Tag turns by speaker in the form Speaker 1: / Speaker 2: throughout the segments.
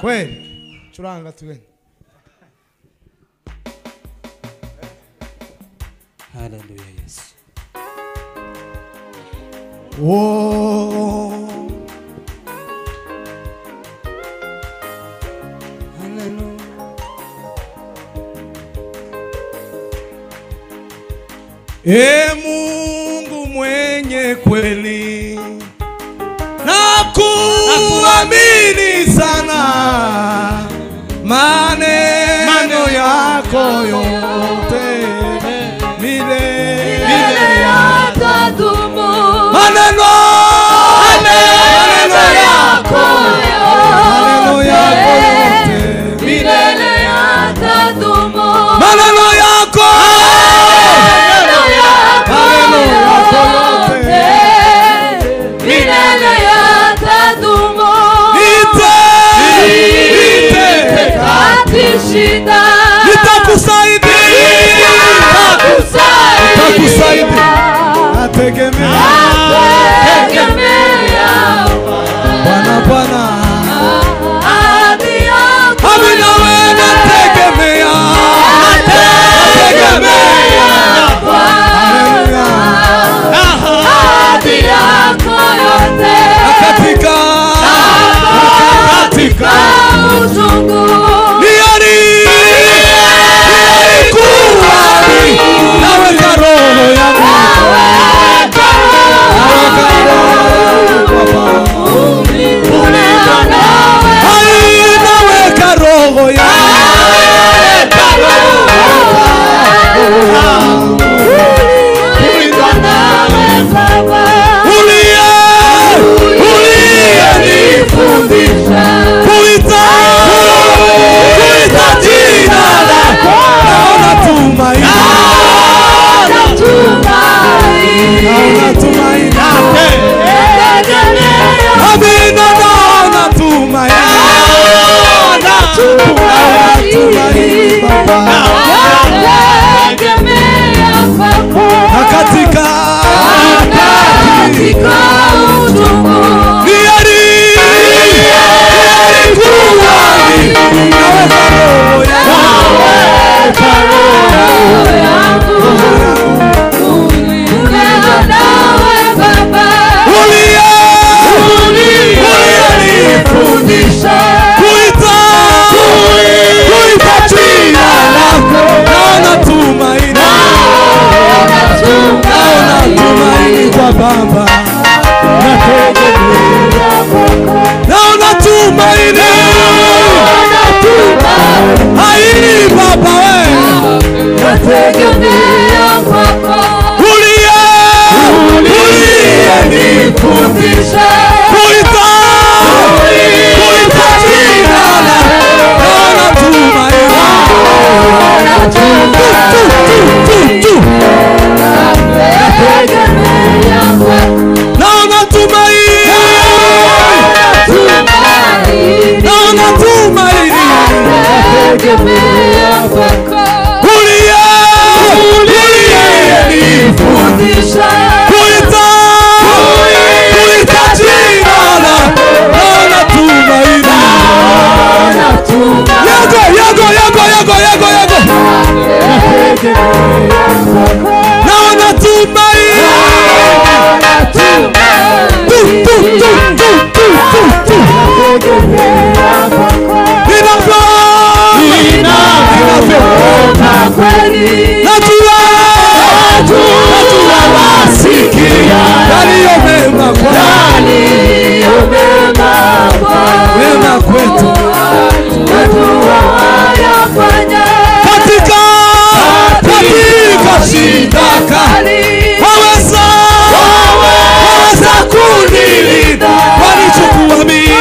Speaker 1: Kweli. Churanga tuwe.
Speaker 2: Hallelujah, yes.
Speaker 1: Oh.
Speaker 2: Hallelujah.
Speaker 1: Mungu mwenye kweli na kuamini sana maneno yako yote milele
Speaker 3: yatadumu.
Speaker 1: Maneno yako yote
Speaker 3: milele yatadumu.
Speaker 1: Maneno yako
Speaker 3: milele yatadumu. Shida
Speaker 1: nitakusaidia nategemea Bwana Bwana amina wewe nategemea katika
Speaker 3: uzungu
Speaker 1: naweka roho yangu naweka roho
Speaker 3: uliyenifundisha
Speaker 1: kuita jina lako naona tumaini amina naona tumaini Baba na katika
Speaker 3: utungu
Speaker 1: naweka roho
Speaker 3: uliyenifundisha
Speaker 1: kuita jina lako naona tumaini kwa Baba naona tumaini hai Baba wewe
Speaker 3: uliyenifundisha
Speaker 1: kuita jina lako naona tumaini naona tumaini
Speaker 3: uliyenifundisha
Speaker 1: kuita jina lako naona tumaini yago naona tumaini najua wasikia yaliyo mema kwetu katika shida kali waweza kunilinda walichukua mimi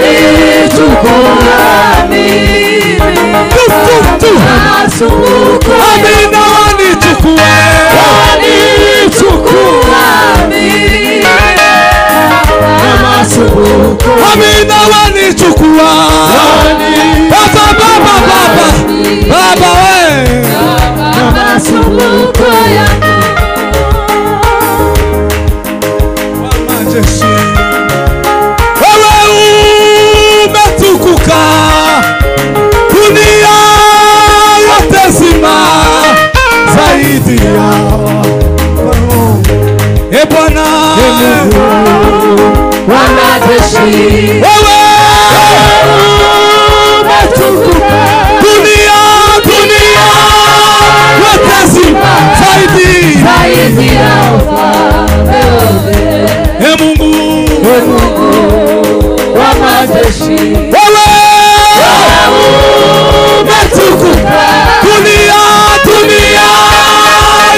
Speaker 3: wanichukua mimi. Masumbuko
Speaker 1: Amina wanichukua.
Speaker 3: wanichukua mimi. Masumbuko
Speaker 1: Amina wanichukua. Baba baba baba baba wewe.
Speaker 3: masumbuko yangu.
Speaker 1: Majeshi. Wewe umetukuka. Dunia yote zima zaidi ya Bwana.
Speaker 3: Wa majeshi
Speaker 1: Wewe
Speaker 3: umetukuka.
Speaker 1: dunia yote zima zaidi.
Speaker 3: Zaidi ya ufalme wote.
Speaker 1: Mungu
Speaker 3: Mungu wa majeshi
Speaker 1: wewe umetukuka. Dunia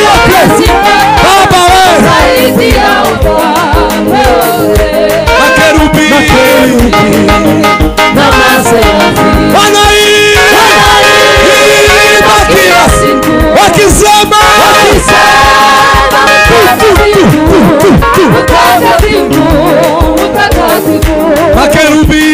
Speaker 1: yote
Speaker 3: zima
Speaker 1: Baba wewe.
Speaker 3: zaidi ya ufalme wote.
Speaker 1: Makerubi
Speaker 3: Na maserafi
Speaker 1: wanaimba kila siku wakisema
Speaker 3: mtakatifu, mtakatifu.
Speaker 1: makerubi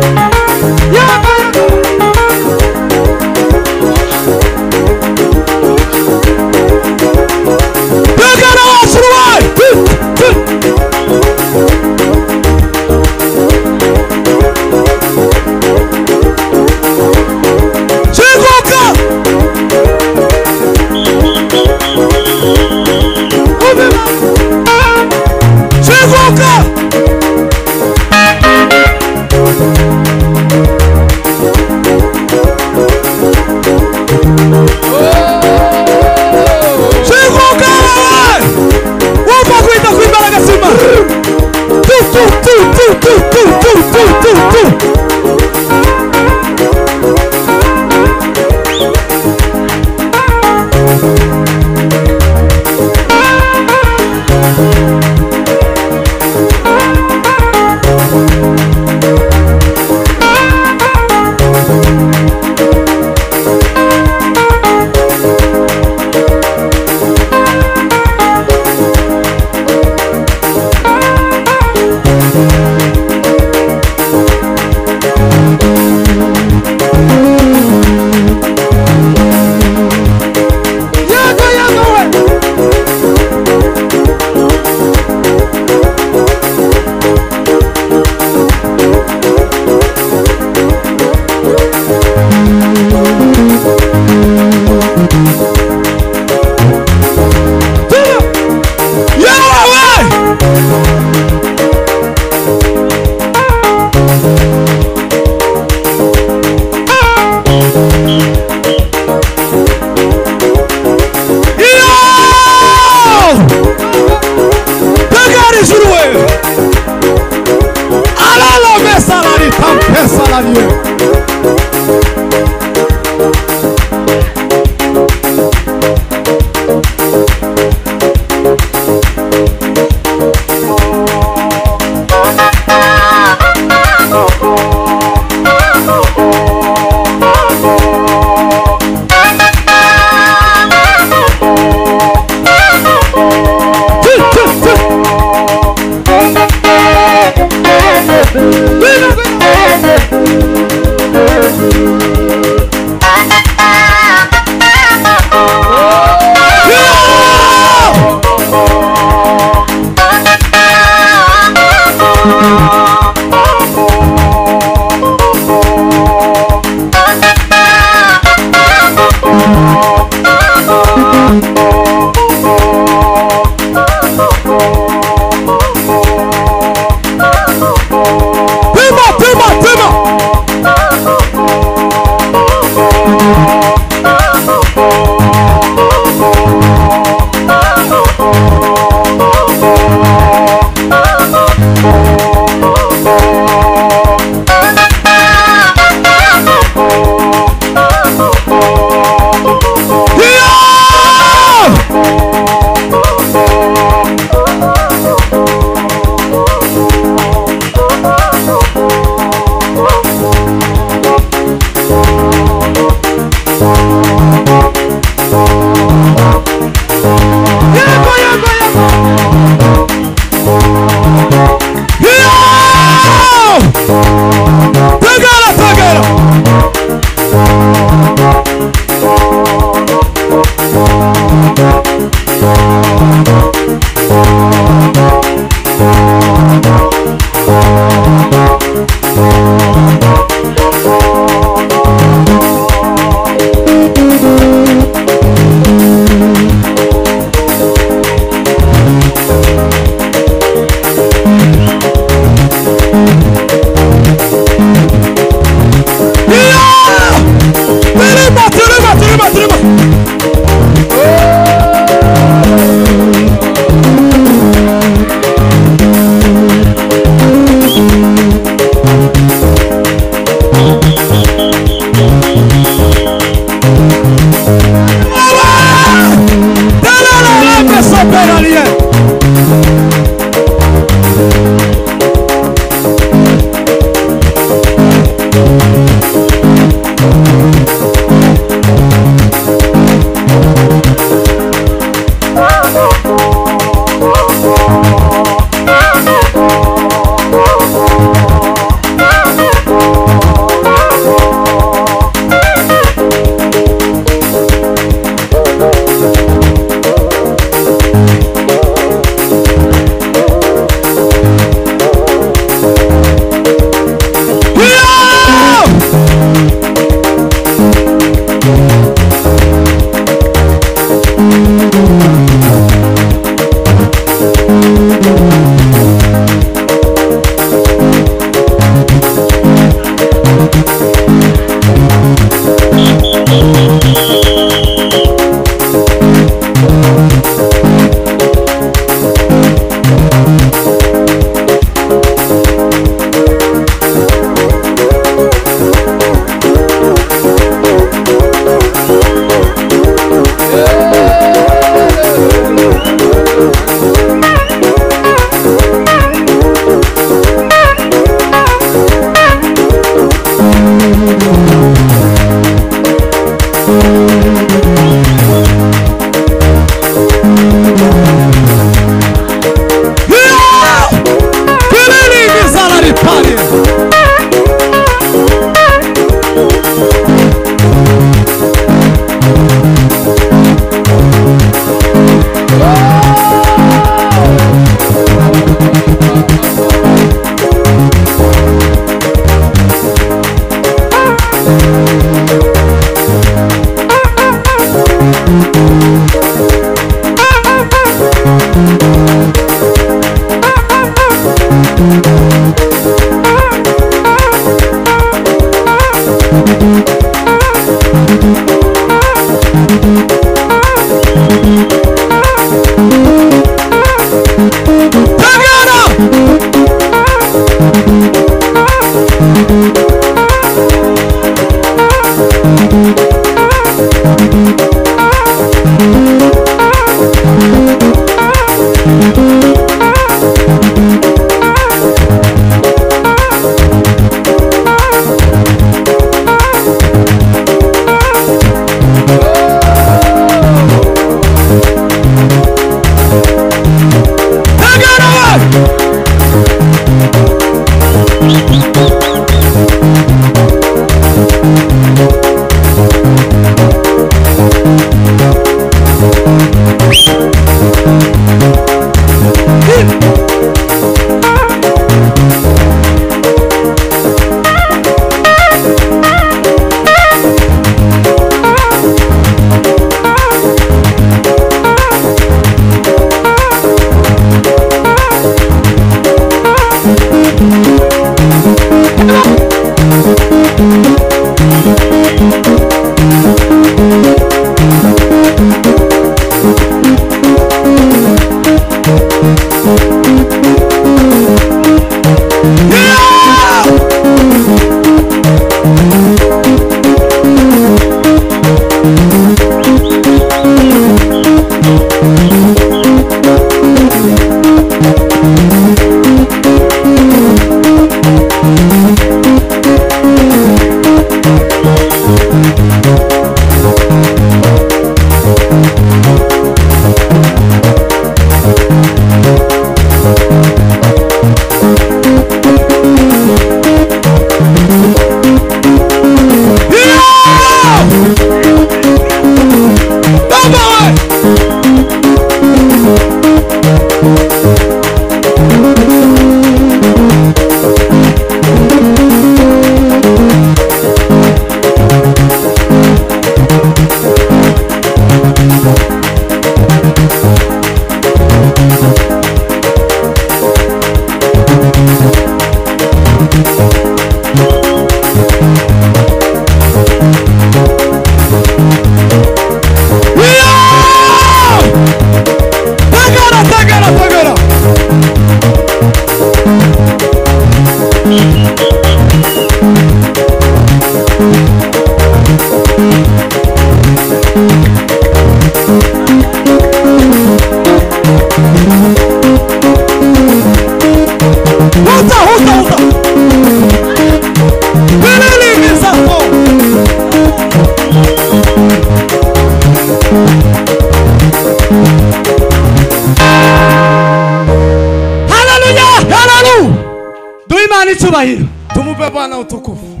Speaker 1: Tumupe Bwana utukufu.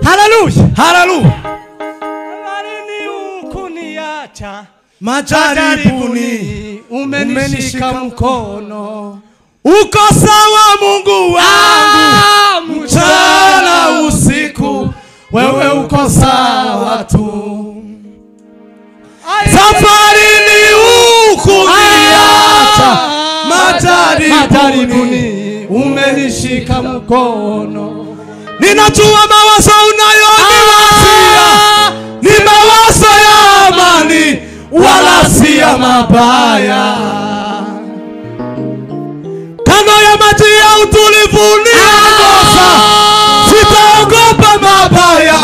Speaker 2: Haleluya.
Speaker 1: Haleluya.
Speaker 2: Walini ukuniacha
Speaker 1: Majaribuni
Speaker 2: umenishika mkono.
Speaker 1: Uko sawa Mungu wangu, mchana usiku wewe uko sawa tu. Safari ni ukuniacha majaribuni
Speaker 2: umenishika mkono.
Speaker 1: Ninajua mawazo unayoniwazia ni mawazo ya amani wala si ya mabaya. Kando ya maji ya utulivu niongoza, sitaogopa mabaya,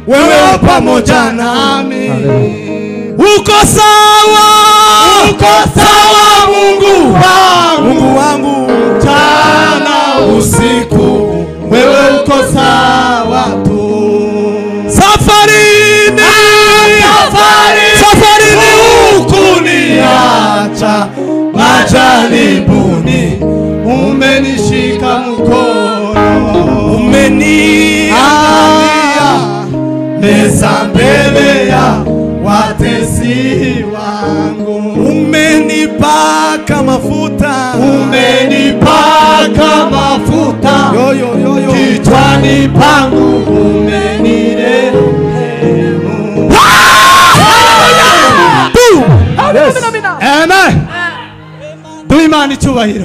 Speaker 1: wewe pamoja nami. Uko sawa, uko sawa Mungu wangu, mchana usiku wewe uko sawa tu. Safarini ukuniacha majaribuni umenishika mkono. Umeniandalia meza mbele ya watesi wangu. Umenipaka mafuta, kichwani pangu umenirehemu. Amen. Duimani cyubahiro.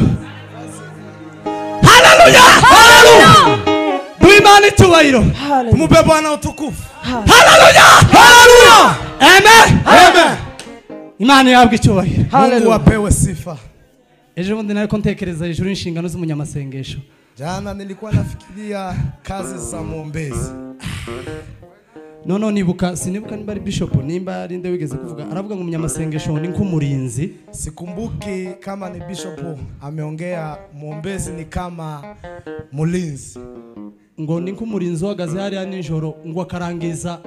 Speaker 1: Haleluya. Haleluya. Duimani cyubahiro. Tumupe Bwana utukufu. Haleluya. Haleluya. Amen. Amen. Imana yabwe icyubahiro. Mungu apewe sifa.
Speaker 2: Ejo bundi nariko ntekereza hejuru inshingano z'umunyamasengesho.
Speaker 1: Jana nilikuwa nafikiria kazi za muombezi.
Speaker 2: Nono sinibuka nimba ari bishop nimba ari nde wigeze kuvuga aravuga ngo umunyamasengesho ni nk'umurinzi.
Speaker 1: Sikumbuki kama ni bishop ameongea muombezi ni kama mulinzi.
Speaker 2: Ngo ni nk'umurinzi wagaze hari nijoro ngo akarangiza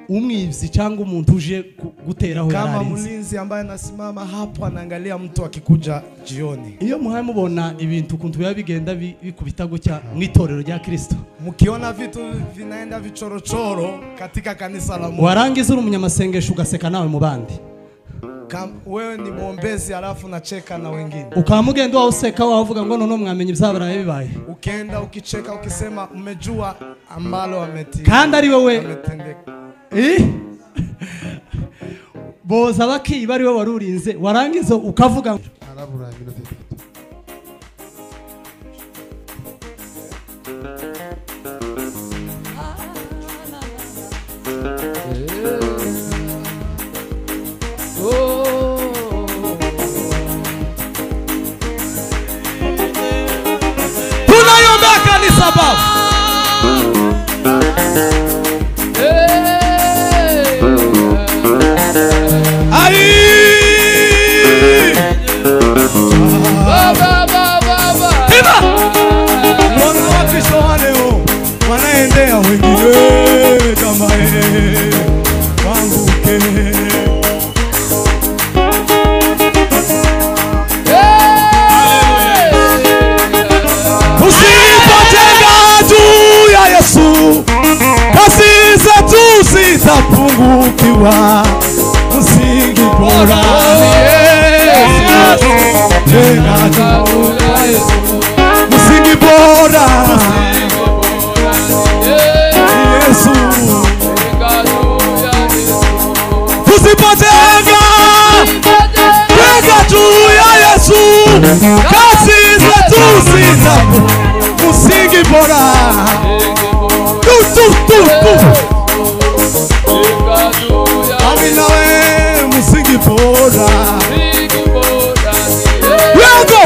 Speaker 2: umwivzi cyangwa umuntu uje guteraho
Speaker 1: kama
Speaker 2: yararinze.
Speaker 1: mulinzi ambaye anasimama hapo anaangalia mtu akikuja jioni.
Speaker 2: Iyo muhaye mubona ibintu kuntu biba bigenda bikubita gutya mwitorero rya Kristo.
Speaker 1: Mukiona vitu vinaenda vichorochoro katika kanisa la Mungu.
Speaker 2: Warangiza uri umunyamasengesho ugaseka nawe mu bandi.
Speaker 1: Wewe ni muombezi alafu nacheka na wengine.
Speaker 2: Ukamugenda wawe useka wavuga ngo none mwamenye byabaraye bibaye.
Speaker 1: Ukienda ukicheka ukisema umejua ambalo ameti.
Speaker 2: Kandi ari wewe
Speaker 1: ametendeka.
Speaker 2: Boza bakiba ari wewe warurinze warangiza ukavuga
Speaker 1: arabura iminota 3. Tunayombea kanisa baba. Wanaendea wengine kama wanguke. Tusipojenga juu ya Yesu, kazi zetu zitapungukiwa. Msingi bora ni Yesu. Jenga juu ya Yesu. Msingi bora Yesu. Tusipojenga juu ya Yesu, kazi zetu zitapungukiwa. Msingi bora Amina we msingi bora Yego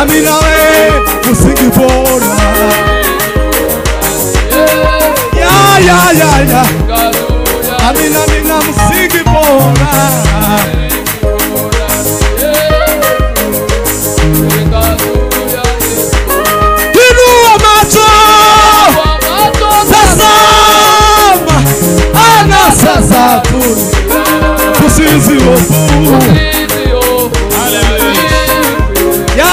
Speaker 1: Amina we msingi bora Ya Amina msingi bora Inua macho tazama anasa tuni tusizi hofu. Ya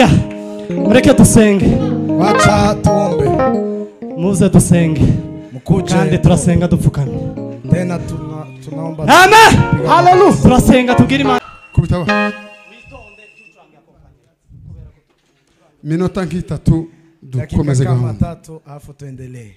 Speaker 2: haleluya mureke dusenge
Speaker 1: wacha tuombe
Speaker 2: muze dusenge
Speaker 1: mkuje
Speaker 2: kandi turasenga dupfukamye
Speaker 1: tena tunaomba
Speaker 2: amen haleluya turasenga tubwire Imana
Speaker 4: kubitaba minota nk'itatu
Speaker 1: dakika
Speaker 4: dukomeze
Speaker 1: kama
Speaker 4: gahunda
Speaker 1: 3 afu tuendelee